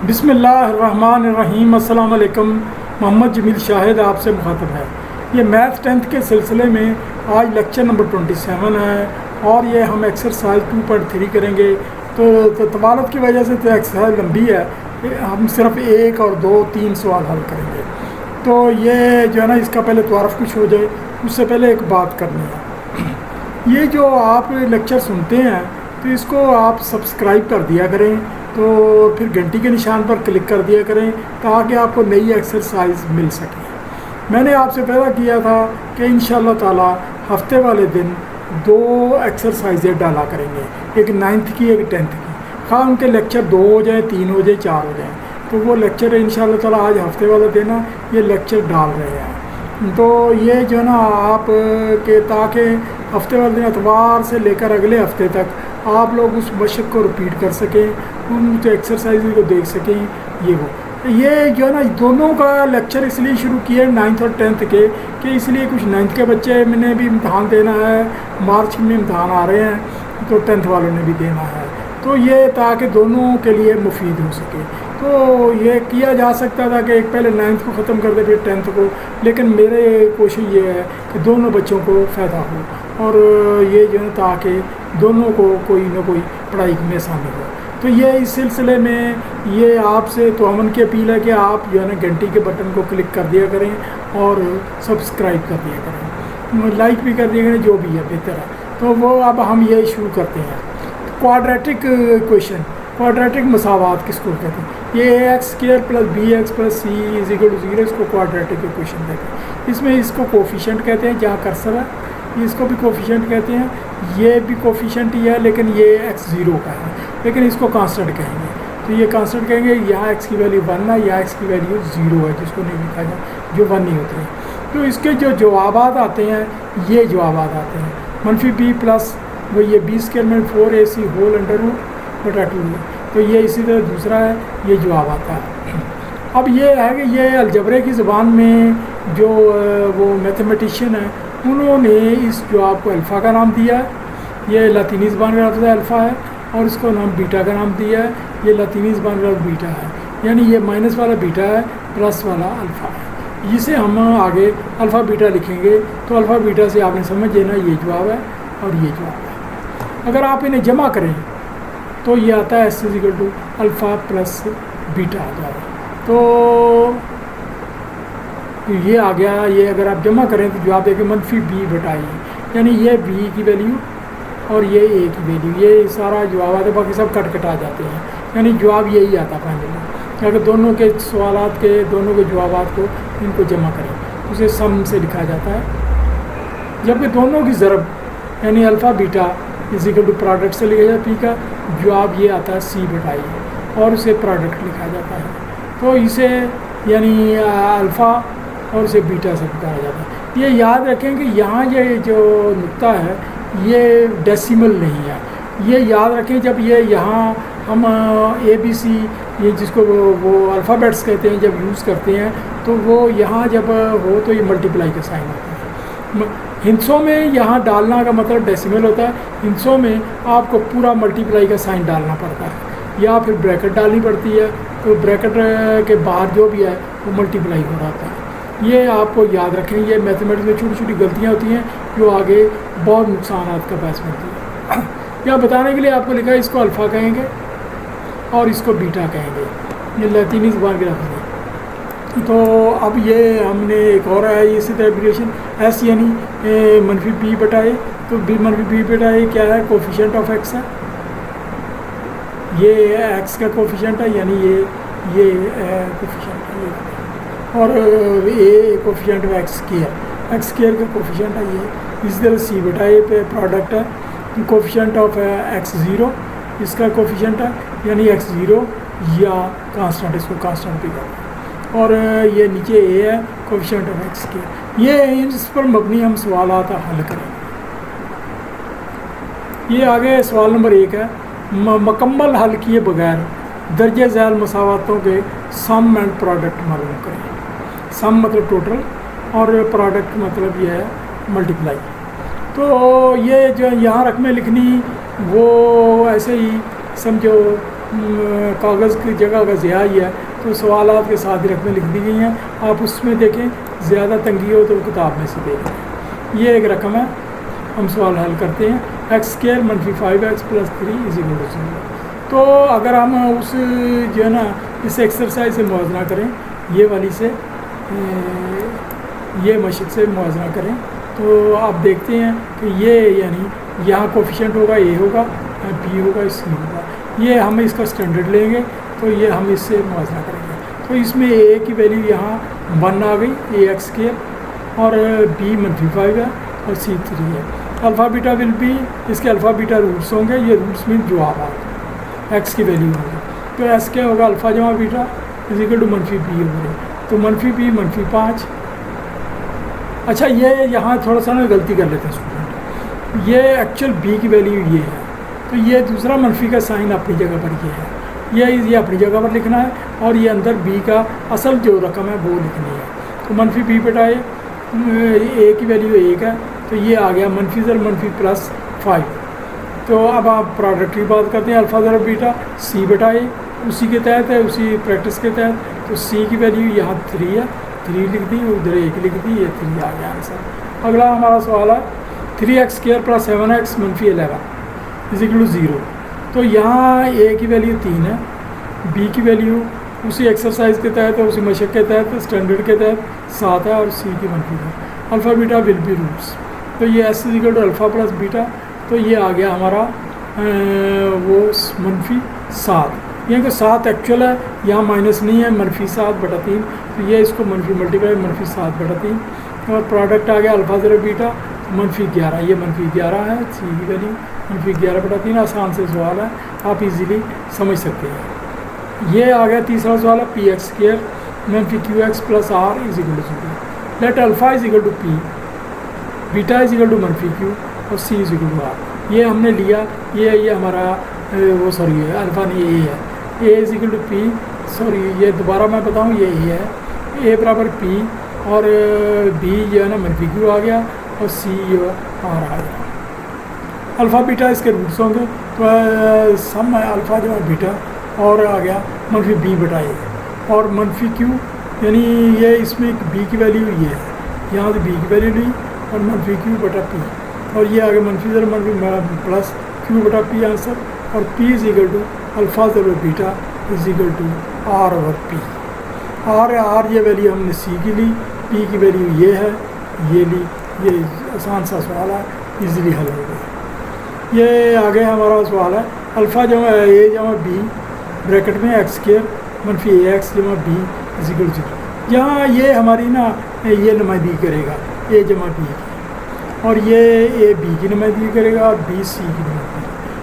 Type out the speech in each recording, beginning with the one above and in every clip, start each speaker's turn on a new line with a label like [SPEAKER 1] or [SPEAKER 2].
[SPEAKER 1] बिस्मिल्लाहिर्रहमानिर्रहीम। अस्सलाम वालेकुम। मोहम्मद जमील शाहिद आपसे मुखातब है। ये मैथ 10th के सिलसिले में आज लेक्चर नंबर 27 है और ये हम एक्सरसाइज 2.3 करेंगे। तो तवालत की वजह से तो एक्सरसाइज लंबी है, हम सिर्फ 1 और 2 3 सवाल हल करेंगे। तो ये जो है ना, इसका पहले तारुफ कुछ हो जाए, उससे पहले एक बात करनी है। ये जो आप लेक्चर सुनते हैं तो इसको आप सब्सक्राइब कर दिया करें, तो फिर घंटी के निशान पर क्लिक कर दिया करें ताकि आपको नई एक्सरसाइज मिल सके। मैंने आपसे पहला किया था कि इंशाअल्लाह ताला हफ्ते वाले दिन 2 एक्सरसाइजें डाला करेंगे, एक 9th की एक 10th की। हाँ, उनके लेक्चर 2 हो जाए, 3 हो जाए, 4 हो जाए, तो वो लेक्चर इंशाअल्लाह ताला आज हफ्ते वाला दिन ये लेक्चर डाल रहे हैं। तो ये जो है ना आप के ताकि हफ्ते वाले दिन एतवार से लेकर अगले हफ्ते तक आप लोग उस मशक को रिपीट कर सकें, उन तो एक्सरसाइज को देख सकें। ये जो है ना, दोनों का लेक्चर इसलिए शुरू किए 9th और 10th के कि इसलिए कुछ 9th के बच्चे मैंने भी इम्तहान देना है, मार्च में इम्तहान आ रहे हैं, तो 10th वालों ने भी देना है, तो ये ताकि दोनों के लिए मुफीद हो सके। तो ये किया जा सकता था कि एक पहले 9th को ख़त्म कर दे फिर 10th को, लेकिन मेरे कोशिश ये है कि दोनों बच्चों को फ़ायदा हो और ये जो है ताकि दोनों को कोई ना कोई पढ़ाई में आसानी हो। तो ये इस सिलसिले में ये आपसे तो अमन की अपील है कि आप जो है ना घंटी के बटन को क्लिक कर दिया करें और सब्सक्राइब कर दिया करें, लाइक भी कर दिया करें, जो भी है बेहतर है। तो वो अब हम ये शुरू करते हैं। क्वाड्रेटिक क्वेश्चन, क्वाड्रेटिक मसावात किसको कहते हैं? ये ax² + bx + c = 0, इसको क्वाड्रेटिक क्वेश्चन कहते हैं। इसमें इसको कोफिशिएंट कहते हैं, जहाँ कर्सर है इसको भी कोफिशिएंट कहते हैं, ये भी कोफिशिएंट ही है लेकिन ये x0 का है, लेकिन इसको कांस्टेंट कहेंगे। तो ये कांस्टेंट कहेंगे, यहाँ x की वैल्यू 1 है, यहाँ x की वैल्यू 0 है, जिसको नहीं लिखा जाए, जो 1 नहीं होती है। तो इसके जो जवाबात आते हैं, ये जवाबात आते हैं -b+ वो ये b² - 4ac होल √2 है। तो ये इसी तरह दूसरा है, ये जवाब आता है। अब ये है कि ये अलजबरे की ज़बान में जो वो मैथमेटिशियन है उन्होंने इस जवाब को अल्फ़ा का नाम दिया है। ये लातीनी ज़बान का लफ्ज़ अल्फ़ा है और इसको नाम बीटा का नाम दिया है। ये लातीनी ज़बान का बीटा है, यानी ये माइनस वाला बीटा है, प्लस वाला अल्फ़ा है। जिसे हम आगे अल्फ़ा बीटा लिखेंगे तो अल्फ़ा बीटा से आपने समझ लेना ये जवाब है और ये जवाब है। अगर आप इन्हें जमा करें तो ये आता है s = अल्फ़ा प्लस बीटा आ जाएगा। तो ये आ गया। ये अगर आप जमा करें तो जवाब देंगे -b/a, यानी ये b की वैल्यू और ये a की वैल्यू, ये सारा जवाब आता है, बाकी सब कट आ जाते हैं, यानी जवाब यही आता फाइनली। अगर दोनों के सवालात के दोनों के जवाबात को इनको जमा करें उसे सम से लिखा जाता है, जबकि दोनों की ज़रब यानी अल्फ़ा बीटा = प्रोडक्ट से लिखा जाता है। p का जवाब ये आता है c/a और उसे प्रोडक्ट लिखा जाता है। तो इसे यानी अल्फ़ा और उसे बीटा से बताया जाता है। ये याद रखें कि यहाँ ये जो नुक्ता है ये डेसिमल नहीं है, ये याद रखें। जब ये यहाँ हम ABC ये जिसको वो अल्फ़ाबेट्स कहते हैं जब यूज़ करते हैं तो वो यहाँ जब हो तो ये मल्टीप्लाई का साइन होता है। हिंसों में यहाँ डालना का मतलब डेसिमल होता है, हिंसों में आपको पूरा मल्टीप्लाई का साइन डालना पड़ता है या फिर ब्रैकेट डालनी पड़ती है, तो ब्रैकेट के बाहर जो भी है वो मल्टीप्लाई हो रहा था। ये आपको याद रखें। ये मैथमेटिक्स में छोटी छोटी गलतियाँ होती हैं जो आगे बहुत नुकसान का बायस बनती है। यहाँ बताने के लिए आपको लिखा है इसको अल्फ़ा कहेंगे और इसको बीटा कहेंगे, ये लातीनी ज़बान के लफ्ज़ है। तो अब ये हमने एक और है इसी तरह एब्रिविएशन s यानी -b/a, तो b-b/a क्या है? कोफिशिएंट ऑफ x है, ये x का कोफिशिएंट है, यानी ये कोफिशिएंट है, और a कोफिशिएंट ऑफ x² का कोफिशिएंट है ये। इसी तरह c/a पे प्रोडक्ट है, कोफिशिएंट ऑफ x0 इसका कोफिशिएंट है, यानी x0 या कांस्टेंट, इसको कांस्टेंट भी कहते हैं। और ये नीचे a है, कोफिशिएंट ऑफ x²। ये इस पर मबनी हम सवाल आता हल करेंगे। ये आगे सवाल नंबर 1 है, मुकम्मल हल किए बगैर दर्जे ज़ैल मसावातों के सम एंड प्रोडक्ट मालूम करें। सम मतलब टोटल और प्रोडक्ट मतलब ये है मल्टीप्लाई। तो ये जो यहाँ रकमें लिखनी वो ऐसे ही समझो कागज़ की जगह का ज़ियाई है, तो सवालात के साथ ही रकमें लिख दी गई हैं। आप उसमें देखें, ज़्यादा तंगी हो तो किताब में से देखें। ये एक रकम है, हम सवाल हल करते हैं। x² - 5x + 3 = 0। तो अगर हम उस जो है ना इस एक्सरसाइज से मुआवजा करें, ये वाली से ये मशक से मुआवजा करें, तो आप देखते हैं कि ये यानी यहाँ कोफिशिएंट होगा, ए होगा, बी होगा, सी होगा। ये हम इसका स्टैंडर्ड लेंगे, तो ये हम इससे मुआवजा करेंगे। तो इसमें ए की वैल्यू यहाँ 1 आ गई, ax², और b -5 है, और c 3 है। अल्फ़ा बीटा विल बी, इसके अल्फ़ा बीटा रूट्स होंगे, ये रूट्स में जो आप x की वैल्यू होगी। तो s क्या होगा, अल्फ़ा जमा बीटा = -b होगा। तो -b -5। अच्छा, ये यहाँ थोड़ा सा ना गलती कर लेते हैं स्टूडेंट, ये एक्चुअल b की वैल्यू ये है, तो ये दूसरा मनफी का साइन अपनी जगह पर ये है, ये अपनी जगह पर लिखना है, और ये अंदर b का असल जो रकम है वो लिखनी है। तो -b बटा a की वैल्यू 1 है, तो ये आ गया -5 तो अब आप प्रोडक्ट की बात करते हैं, अल्फ़ा ज़रा बीटा c बटा a, उसी के तहत है, उसी प्रैक्टिस के तहत। तो c की वैल्यू यहाँ 3 है, 3 लिख दी, उधर 1 लिख दी, ये 3 आ गया आंसर। अगला हमारा सवाल है 3x² + 7x - 11 = 0। तो यहाँ a की वैल्यू 3 है, b की वैल्यू उसी एक्सरसाइज के तहत है, उसी मशक के तहत, स्टैंडर्ड के तहत 7 है, और c की मनफी है। Alpha beta will be roots, तो ये s = अल्फ़ा + बीटा, तो ये आ गया हमारा वो -7। यहाँ का 7 एक्चुअल है, यहाँ माइनस नहीं है, -7 बटा 3, तो ये इसको मनफी मल्टीप्लाई -7 बटा 3, और प्रोडक्ट आ गया अल्फ़ा ज़रा बीटा -11, ये -11 है, सी की वैल्यू -11 बटा 3। आसान से सवाल है, आप इजीली समझ सकते हैं। ये आ गया तीसरा सवाल है px² - qx + r = 0। Late alpha = p, beta = -q, और c = r। ये हमने लिया, ये हमारा वो सॉरी है, अल्फ़ा नहीं, ये है a = p, सॉरी ये दोबारा मैं बताऊँ, ये a है, a बराबर p, और b जो है ना -q आ गया, और c जो r आ गया। अल्फ़ा बीटा इसके रूट्स होंगे, तो सम है अल्फ़ा जो है बीटा, और आ गया -b बटा a, और -q यानी ये इसमें b की वैल्यू ये है, यहाँ से b की वैल्यू ली, और -q बटा p, और ये आ गया -+ q बटा p आंसर, और p = अल्फ़ा ज़रा बीटा = r/p। r ये वैल्यू हमने c की ली, p की वैल्यू ये है, ये ली, ये आसान सा सवाल है, इजीली हल हो गया। ये आगे हमारा सवाल है अल्फ़ा जमा a जमा b ब्रैकेट में x² - ax जमा b = 0। यहाँ ये हमारी ना ये नुमाइंदगी करेगा a जमा b की, और ये a b की नुमाइंदगी करेगा, और b c की नुमाइंदगी।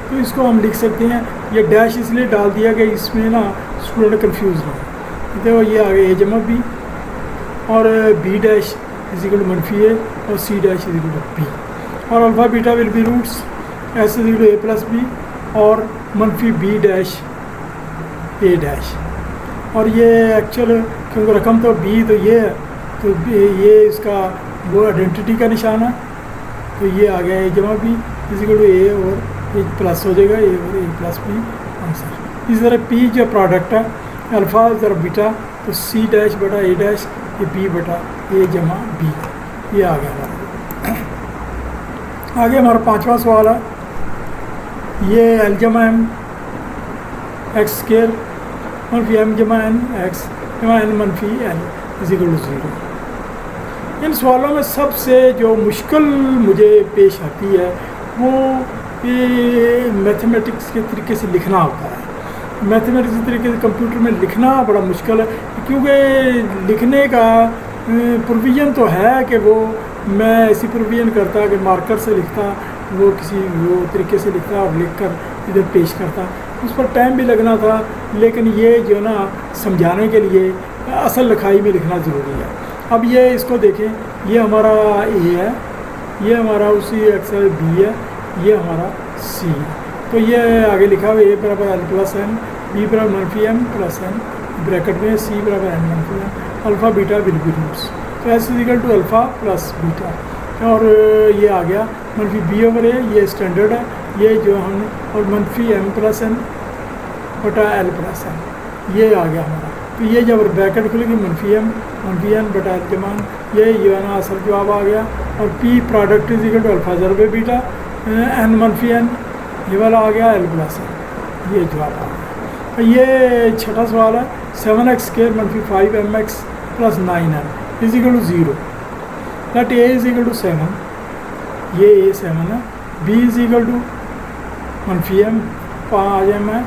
[SPEAKER 1] तो इसको हम लिख सकते हैं, ये डैश इसलिए डाल दिया कि इसमें ना स्टूडेंट कंफ्यूज ना हो। देखो ये आ गया a जमा b, और b डैश = -a, और c डैश = b, और alpha beta will be roots s = a + b, और -b डैश a डैश, और ये एक्चुअल क्योंकि रकम तो b तो ये है, तो ये इसका वो आइडेंटिटी का निशान है, तो ये आ गया a जमा b = a, और एक प्लस हो जाएगा, a और a + b आंसर। इस तरह p जो प्रोडक्ट है अल्फ़ा ज़रा बीटा, तो c डैश बटा a डैश, ये b बटा a जमा b, ये आ गया हमारा। आगे हमारा पांचवा सवाल है, ये l जमा m x² - m जमा n x जमा n - l = 0। इन सवालों में सबसे जो मुश्किल मुझे पेश आती है वो ये मैथमेटिक्स के तरीके से लिखना होता है। मैथमेटिक्स के तरीके से कंप्यूटर में लिखना बड़ा मुश्किल है, क्योंकि लिखने का प्रोविज़न तो है कि वो मैं ऐसी प्रोविज़न करता कि मार्कर से लिखता, वो किसी वो तरीके से लिखता और लिख कर इधर पेश करता, उस पर टाइम भी लगना था। लेकिन ये जो ना समझाने के लिए असल लिखाई में लिखना ज़रूरी है। अब ये इसको देखें, ये हमारा ए है, ये हमारा उसी एक्सरसाइज बी है, ये हमारा सी है। तो ये आगे लिखा हुआ a बराबर l+n, b बराबर -m+n, ब्रैकेट में c बराबर n-m, alpha beta will be roots. तो s = अल्फ़ा + बीटा, और ये आ गया -b/a, ये स्टैंडर्ड है, ये जो हम, और -m+n बटा एल प्लस एन, ये आ गया हमारा। तो ये जब ब्रैकेट खुलेगी मनफी एम बटा एल के मान, ये जो है ना असल जवाब आ गया। और P product is equal to alpha ज़रब बीटा एन मनफी एन, ये वाला आ गया एल प्लस एन, ये जवाब आ गया। तो ये छठा सवाल है 7x² मनफी 5mx plus 9m is equal to 0। That a is equal to 7, ये ए 7 है, बी इज इक्वल टू मनफी एम 5m है,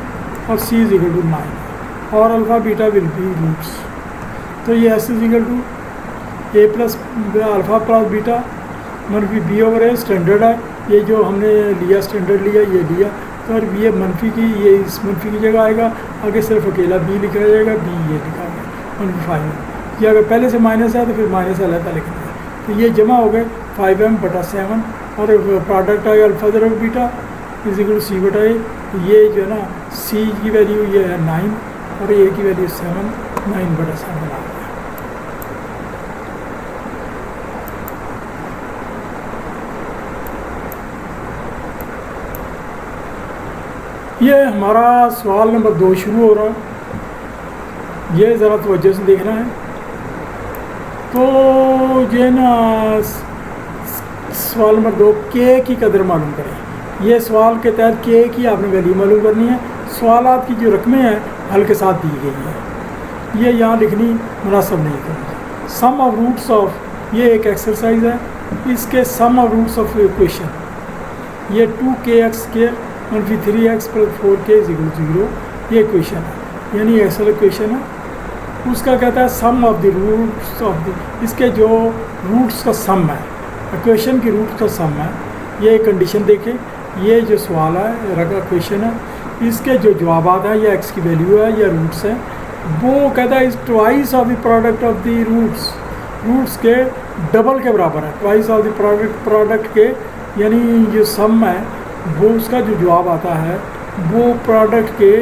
[SPEAKER 1] और सी इज इक्वल टू 9 और alpha beta will be roots. तो ये s is equal to a plus alpha plus beta मनफी b over a standard है, ये जो हमने लिया स्टैंडर्ड लिया ये लिया। तो और ये मनफी की, ये इस मनफी की जगह आएगा, आगे सिर्फ अकेला बी लिखा जाएगा, बी ये लिखा गया मनफी 5m। ये अगर पहले से माइनस है तो फिर माइनस अलग लिखना है। तो ये जमा हो गए 5m बटा 7, और प्रोडक्ट आएगा अल्फ़ा ज़रब beta is equal to C बटा ए। ये जो है ना सी की वैल्यू ये है 9 और ए की वैल्यू 7, 9 बटा 7 आ गया। ये हमारा सवाल नंबर 2 शुरू हो रहा है, ये ज़रा तवज्जो से देखना है। तो ये ना सवाल नंबर 2 के की कदर मालूम करें। ये सवाल के तहत के की आपने वैल्यू मालूम करनी है। सवालात की जो रकमें हैं हल के साथ दी गई हैं, ये यहाँ लिखनी मुनासिब नहीं करनी। सम ऑफ रूट्स ऑफ, ये एक एक्सरसाइज है, इसके सम ऑफ रूट्स ऑफ इक्वेशन, ये 2kx² मनफी 3x plus 4k is equal to 0, ये इक्वेशन है, यानी असल इक्वेशन है। उसका कहता है sum of the roots of the, इसके जो रूट्स का सम है, इक्वेशन की रूट्स का सम है। ये कंडीशन देखें, ये जो सवाल है रगा क्वेश्चन है, इसके जो जवाबात हैं, या एक्स की वैल्यू है या रूट्स हैं, वो कहता है is twice of the product of the roots, roots के डबल के बराबर है। ट्वाइस ऑफ द प्रोडक्ट के, यानी जो सम है वो उसका जो जवाब आता है वो प्रोडक्ट के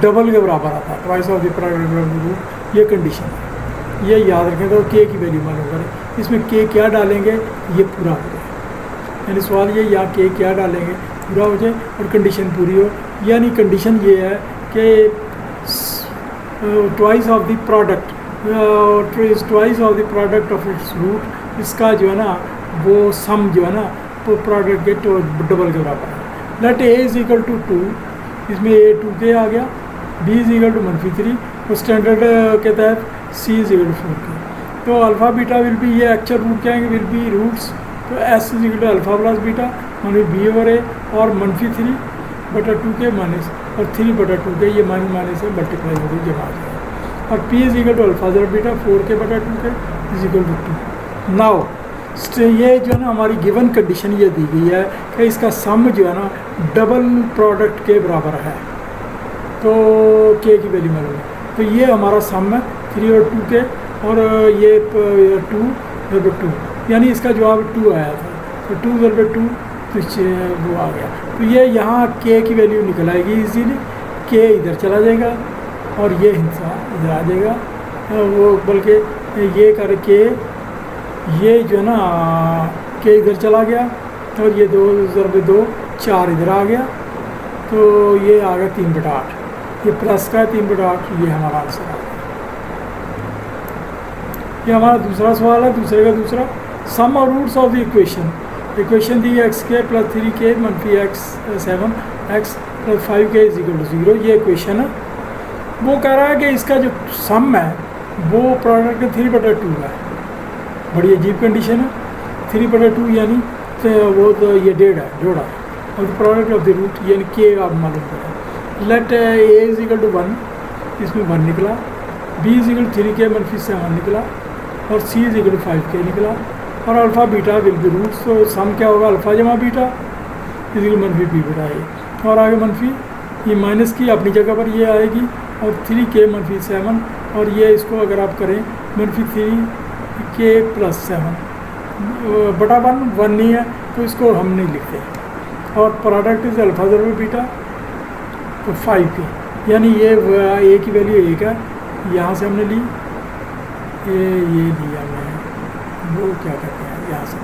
[SPEAKER 1] डबल के बराबर आता है। Twice of the product of the root, ये कंडीशन है, ये याद रखें। तो के की वैल्यू मालूम करें, इसमें के क्या डालेंगे ये पूरा हो जाए, यानी सवाल ये या के क्या डालेंगे पूरा हो जाए और कंडीशन पूरी हो। यानी कंडीशन ये है कि twice of the product, twice of the product of its root, इसका जो है ना वो सम जो है ना तो प्रोडक्ट के डबल के बराबर है। Let a is equal to 2, इसमें ए 2k आ गया, बी इज इक्वल टू मनफी 3 और स्टैंडर्ड के तहत सी इज इक्वल टू 4k। तो अल्फ़ा बीटा विल बी, ये एक्चुअल रूट क्या है, विल बी रूट्स। तो s is equal to alpha plus beta मनफी बी ओवर ए और मनफी 3 बटा 2k माइनस और 3 बटा 2k, ये माइनस माइनस से मल्टीप्लाई हो गई जमा आ जाएगा। और P is equal to alpha ज़रब बीटा 4k बटा 2k is equal to 2। Now ये जो है ना हमारी गिवन कंडीशन ये दी गई है कि इसका सम जो है ना डबल प्रोडक्ट के बराबर है, तो के की वैल्यू मालूम है। तो ये हमारा सम है 3 और 2k, और ये 2 ज़रब 2, यानी इसका जवाब 2 आया था। तो 2 ज़रब 2 तो वो आ गया। तो ये यहाँ के की वैल्यू निकल आएगी इजीली, के इधर चला जाएगा और ये हिस्सा इधर आ जाएगा, वो बल्कि ये करके ये जो है ना के इधर चला गया और ये 2 ज़रब 2 4 इधर आ गया, तो ये आ गया 3 बटा 8, ये प्लस का है 3 बटा 8, ये हमारा आंसर आ गया। ये हमारा दूसरा सवाल है, दूसरे का दूसरा। Sum of roots of the equation, equation the x² plus 3k मनफी x 7x plus 5k is equal to 0, ये इक्वेशन है। वो कह रहा है कि इसका जो सम है वो प्रोडक्ट 3 बटा 2 है। बड़ी अजीब कंडीशन है, 3 बटा 2 यानी तो वो तो ये 1.5 है, जोड़ा, और प्रोडक्ट ऑफ द रूट यानी के आप मालूम करें। Let a is equal to 1, इसमें 1 निकला, B is equal to 3k मनफी 7 निकला, और c is equal to 5k निकला, और alpha beta will be roots. तो सम क्या होगा, अल्फ़ा जमा बीटा इज इक्वल मनफी बी बटा ए, और आगे मनफी ये माइनस की अपनी जगह पर ये आएगी, और 3k मनफी 7, और ये इसको अगर आप करें मनफी 3k प्लस 7 बटा 1 नहीं है तो इसको हम नहीं लिखते, और प्रोडक्ट इज अल्फ़ा ज़रब बीटा तो 5k, यानी ये ए की वैल्यू 1 है, यहाँ से हमने ली, ये लिया मैं, वो क्या कहते हैं यहाँ से,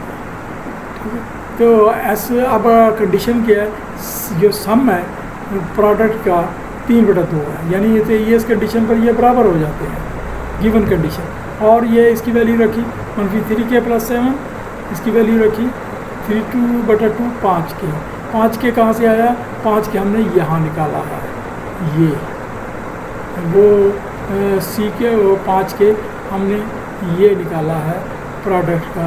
[SPEAKER 1] ठीक है। तो ऐसे अब कंडीशन क्या है, जो सम है प्रोडक्ट का 3/2 है, यानी ये इस कंडीशन पर ये बराबर हो जाते हैं गिवन कंडीशन। और ये इसकी वैल्यू रखी -3k + 7, इसकी वैल्यू रखी 3/2 5k। 5k कहाँ से आया? 5k हमने यहाँ निकाला है, ये वो सी के वो 5k हमने ये निकाला है, प्रोडक्ट का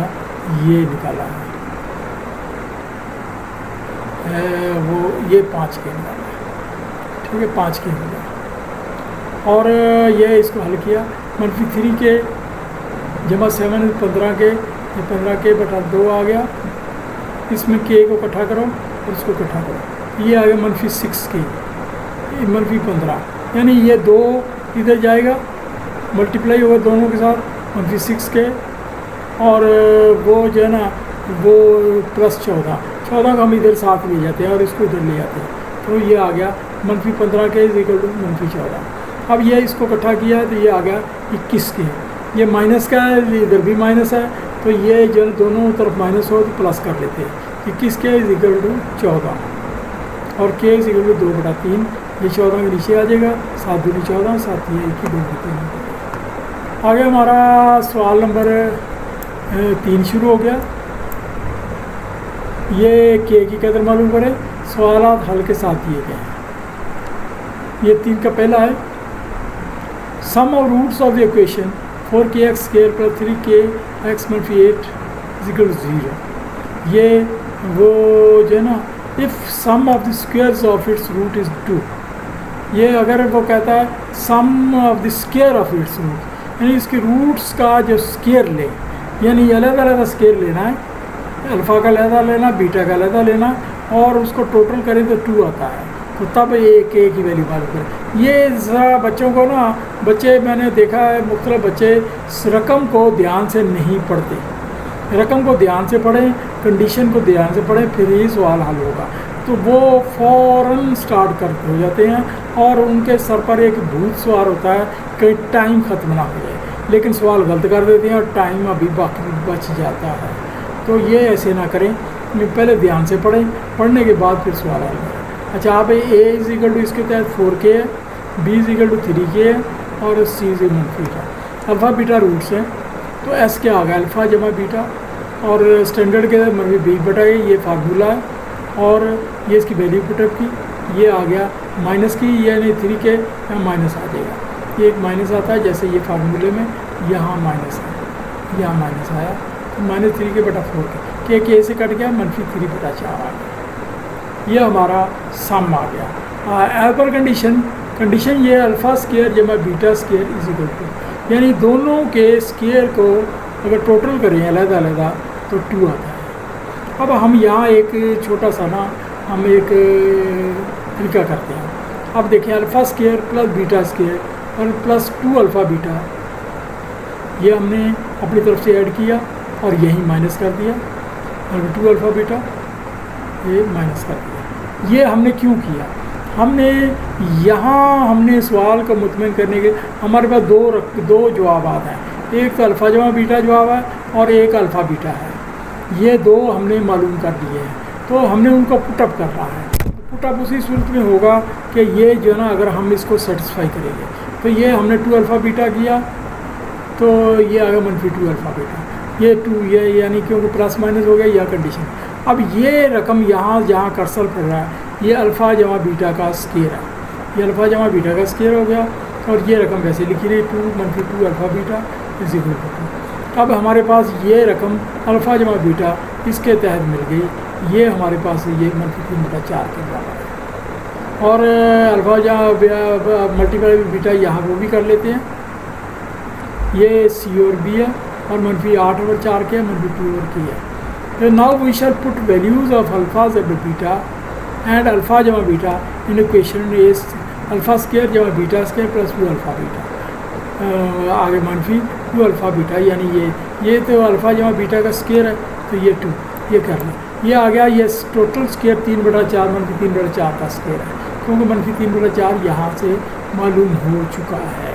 [SPEAKER 1] ये निकाला है, वो ये 5k निकाला है, ठीक है 5k हो गया। और ये इसको हल किया, -3k जमा 7 15k, ये 15k/2 आ गया, इसमें k को इकट्ठा करो और इसको इकट्ठा करो, ये आ गया -6k, -15, यानी ये 2 इधर जाएगा मल्टीप्लाई होगा दोनों के साथ -6k, और वो जो है ना वो +14 को हम इधर साथ ले जाते हैं और इसको इधर ले जाते हैं, तो ये आ गया -15k = -14। अब ये इसको इकट्ठा किया तो ये आ गया 21k, ये माइनस का है, इधर भी माइनस है, तो ये जो दोनों तरफ माइनस हो तो प्लस कर लेते हैं। 21k = 14 और k = 2/3, ये 14 के नीचे आ जाएगा, 7 दूनी 14, 7 ये 1 2 3। आगे हमारा सवाल नंबर 3 शुरू हो गया। ये k की कदर मालूम करें, सवालात हल के साथ दिए गए हैं। ये 3 का पहला है, sum of roots of the equation 4kx² + 3kx - 8 = 0। ये वो जो है ना, if sum of the squares of its root is 2, ये अगर वो कहता है sum of the square of its root, यानी इसके रूट्स का जो स्क्वेयर ले, यानी अलग-अलग स्क्वेयर लेना है, अल्फ़ा का अलहदा लेना, बीटा का अलहदा लेना, और उसको टोटल करें तो 2 आता है, तो तब ये k की वैल्यू मालूम करें। ये ज़रा बच्चों को ना, बच्चे मैंने देखा है मुख्तलिफ बच्चे रकम को ध्यान से नहीं पढ़ते, रकम को ध्यान से पढ़ें, कंडीशन को ध्यान से पढ़ें, फिर ही सवाल हल होगा। तो वो फ़ौरन स्टार्ट करते हो जाते हैं और उनके सर पर एक भूत सवार होता है कि टाइम ख़त्म ना हो जाए, लेकिन सवाल गलत कर देते हैं और टाइम अभी बाकी बच जाता है। तो ये ऐसे ना करें, पहले ध्यान से पढ़ें, पढ़ने के बाद फिर सवाल हल करें। अच्छा, आप a = इसके तहत 4k है, b = 3k है और c = -3 है। अल्फ़ा बीटा रूट्स हैं, तो s क्या आ गया? अल्फ़ा जमा बीटा, और स्टैंडर्ड के b/a, ये फार्मूला है, और ये इसकी वैल्यू पुटअप की, ये आ गया माइनस की, यानी 3k यहाँ माइनस आ जाएगा, ये एक माइनस आता है, जैसे ये फार्मूले में यहाँ माइनस है, यहाँ माइनस आया, तो -3k/4k, k से कट गया, -3/4 आ गया, ये हमारा सम आ गया। एज पर कंडीशन ये अल्फ़ा² जमा बीटा² = 2, यानी दोनों के स्क्वायर को अगर टोटल करें अलग-अलग तो 2 आता है। अब हम यहाँ एक छोटा सा ना हम एक तरीका करते हैं। अब देखिए अल्फ़ा² + बीटा² और +2 अल्फ़ा बीटा, ये हमने अपनी तरफ से ऐड किया और यही माइनस कर दिया, और 2 अल्फ़ा बीटा ये माइनस कर दिया। ये हमने क्यों किया? हमने यहाँ हमने सवाल को मुतमिन करने के, हमारे पास दो जवाब हैं, एक तो अल्फ़ा जमा बीटा जवाब है और एक अल्फ़ा बीटा है, ये 2 हमने मालूम कर दिए हैं, तो हमने उनको पुटअप करना है। पुटअप उसी सूरत में होगा कि ये जो है ना, अगर हम इसको सेटिस्फाई करेंगे तो ये हमने 2 अल्फ़ा बीटा किया तो ये आ गया -2 अल्फ़ा बीटा, ये 2 ये यानी क्योंकि प्लस माइनस हो गया यह कंडीशन। अब ये रकम यहाँ जहाँ कर्सर पड़ रहा है, ये अल्फ़ा जमा बीटा का स्क्वायर है, ये अल्फ़ा जमा बीटा का स्क्वायर हो गया, और ये रकम वैसे लिखी रही 2 - 2 अल्फ़ा बीटा = 2। अब हमारे पास ये रकम अल्फ़ा जमा बीटा इसके तहत मिल गई, ये हमारे पास ये -3/4 के बराबर है, और अल्फ़ा जमा मल्टीप्लाई बीटा यहाँ वो भी कर लेते हैं, ये c और b है, और -8/4 के -2/k है। तो now we shall put values of alpha beta and alpha जमा बीटा इन इक्वेशन इज अल्फ़ा² जमा बीटा² + 2 अल्फ़ा बीटा, आगे -2 अल्फ़ा बीटा, यानी ये तो अल्फ़ा जमा बीटा का स्क्वायर है, तो ये 2 ये कर लें, ये आ गया, ये टोटल स्क्वायर 3/4 -3/4 का स्क्वायर है, क्योंकि -3/4 यहाँ से मालूम हो चुका है,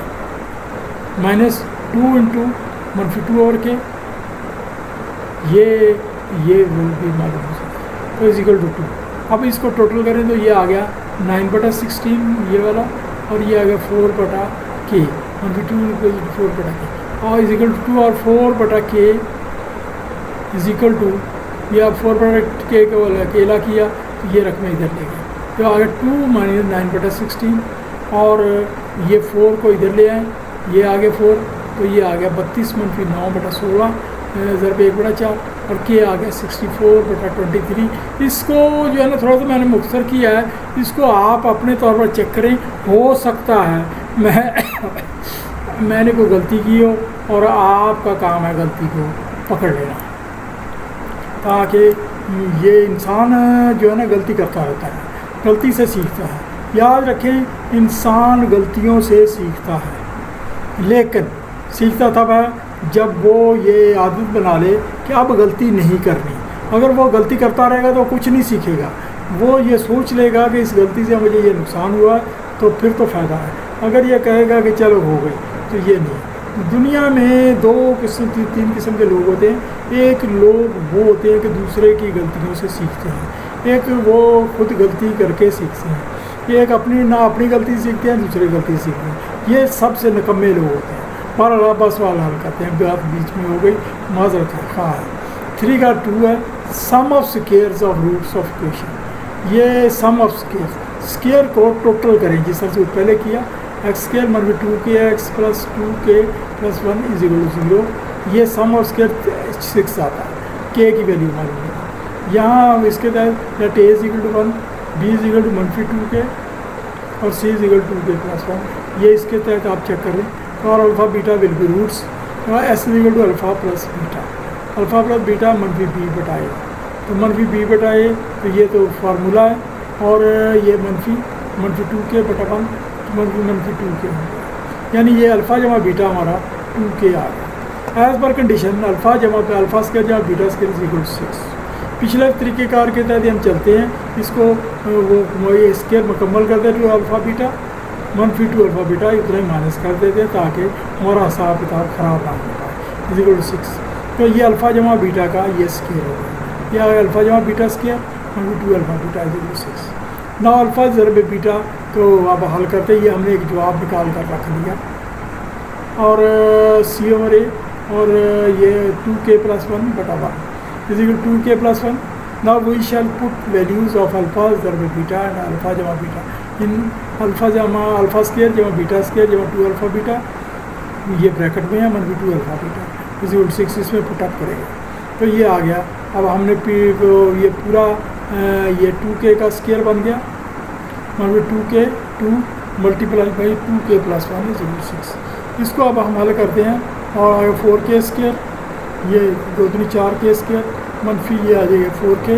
[SPEAKER 1] -2 × -2/k, ये वो भी मालूम हो सकता है, तो = 2। अब इसको टोटल करें तो ये आ गया 9/16 ये वाला, और ये आ गया 4/k, 1/2 4/k और इज इक्वल टू 2, और 4/k इज इक्वल टू, ये आप 4/k को अकेला किया तो ये रकम इधर ले गए, तो आ गया 2 माइनस 9/16, और ये 4 को इधर ले आए, ये आ गया 4, तो ये आ गया 32 - 9/16 ज़रब 1/4, और के आ गया 64/23। इसको जो है ना थोड़ा सा मैंने मुख्तसर किया है, इसको आप अपने तौर पर चेक करें, हो सकता है मैंने कोई गलती की हो, और आपका काम है गलती को पकड़ लेना, ताकि ये इंसान जो है ना गलती करता रहता है, गलती से सीखता है। याद रखें, इंसान गलतियों से सीखता है, लेकिन सीखता तब है जब वो ये आदत बना ले कि अब गलती नहीं करनी। अगर वो गलती करता रहेगा तो कुछ नहीं सीखेगा, वो ये सोच लेगा कि इस गलती से मुझे ये नुकसान हुआ, तो फिर तो फ़ायदा है। अगर ये कहेगा कि चलो हो गई, तो ये नहीं। दुनिया में 2 किस्म 3 किस्म के लोग होते हैं। एक लोग वो होते हैं कि दूसरे की गलतियों से सीखते हैं, एक वो खुद गलती करके सीखते हैं, एक अपनी गलती सीखते हैं, दूसरे गलती सीखते हैं। ये सबसे निकम्मे लोग होते हैं। पर बस वाला हल करते हैं, बात बीच में हो गई, माजरत खा है। 3 का 2 है, sum of squares of roots of equation. ये सम ऑफ स्क्वायर को टोटल करें, जिस तरह से पहले किया, x² - 2kx + 2k + 1 = 0। ये सम ऑफ स्क्वायर 6 आता है, k की वैल्यू मालूम है। यहाँ इसके तहत a = 1, b = -2k और c = 2k + 1। ये इसके तहत आप चेक करें, और alpha beta will be roots, s = alpha + beta, alpha + beta -b/a, तो -b/a, तो ये तो फार्मूला है, और ये -2k/1 -2k, यानी ये अल्फ़ा जमा बीटा हमारा 2k आ गया। एज़ पर कंडीशन अल्फ़ा जमा पे अल्फ़ा स्क्वायर जमा बीटा स्क्वायर = 6। पिछले तरीक़ेकार के तहत हम चलते हैं, इसको वो ये स्क्वायर मुकम्मल कर देते हैं, अल्फ़ा बीटा -2 अल्फ़ा बीटा इतना ही माइनस कर देते हैं, ताकि हमारा हिसाब किताब ख़राब ना हो पाए, = 6। तो ये अल्फ़ा जमा बीटा का ये स्क्वायर हो गया, यह अल्फ़ा जमा बीटा स्क्वायर -2 अल्फ़ा बीटा = 6। ना अल्फ़ा ज़रब बीटा को अब हल करते ही हमने एक जवाब निकाल कर रख लिया, और c/a, और ये 2k + 1/1 = 2k + 1। Now we shall put values of alpha ज़रब बीटा and अल्फ़ा जमा बीटा इन अल्फ़ा जमा अल्फ़ा स्क्वायर जमा बीटा स्क्वायर जमा 2 अल्फ़ा बीटा, ये ब्रैकेट में है, -2 अल्फ़ा बीटा = 6, इसमें पुटअप करेगा, तो ये आ गया। अब हमने ये पूरा ये 2k का स्क्वायर बन गया, -2k 2 × 2k + 1 = 6। इसको अब हम हल करते हैं, और आगे 4k स्क्वायर, ये 2 × 4k स्क्वायर, मनफी ये आ जाएगा 4k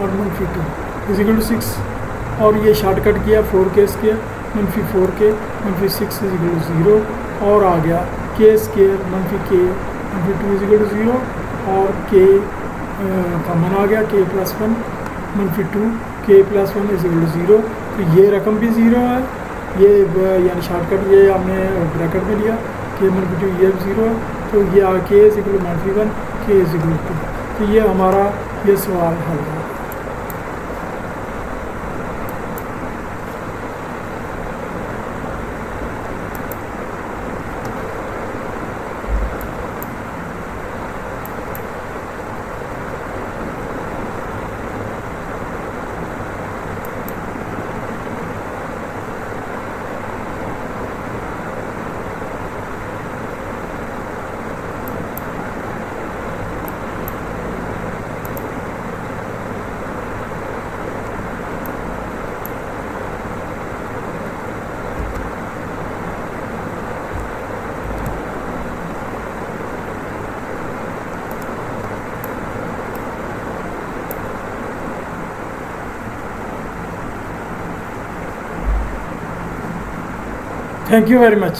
[SPEAKER 1] और -2 = 6, और ये शॉर्टकट किया 4k स्क्वायर -4k -6 = 0, और आ गया k स्क्वायर -k -2 = 0, और k कॉमन आ गया, k + 1 -2 k + 1 = 0। तो ये रकम भी 0 है, ये यानी शॉर्टकट ये हमने ब्रैकेट में लिया, k -2 ये 0 है, तो ये k = -1 k = 2। तो ये हमारा ये सवाल हल है। Thank you very much.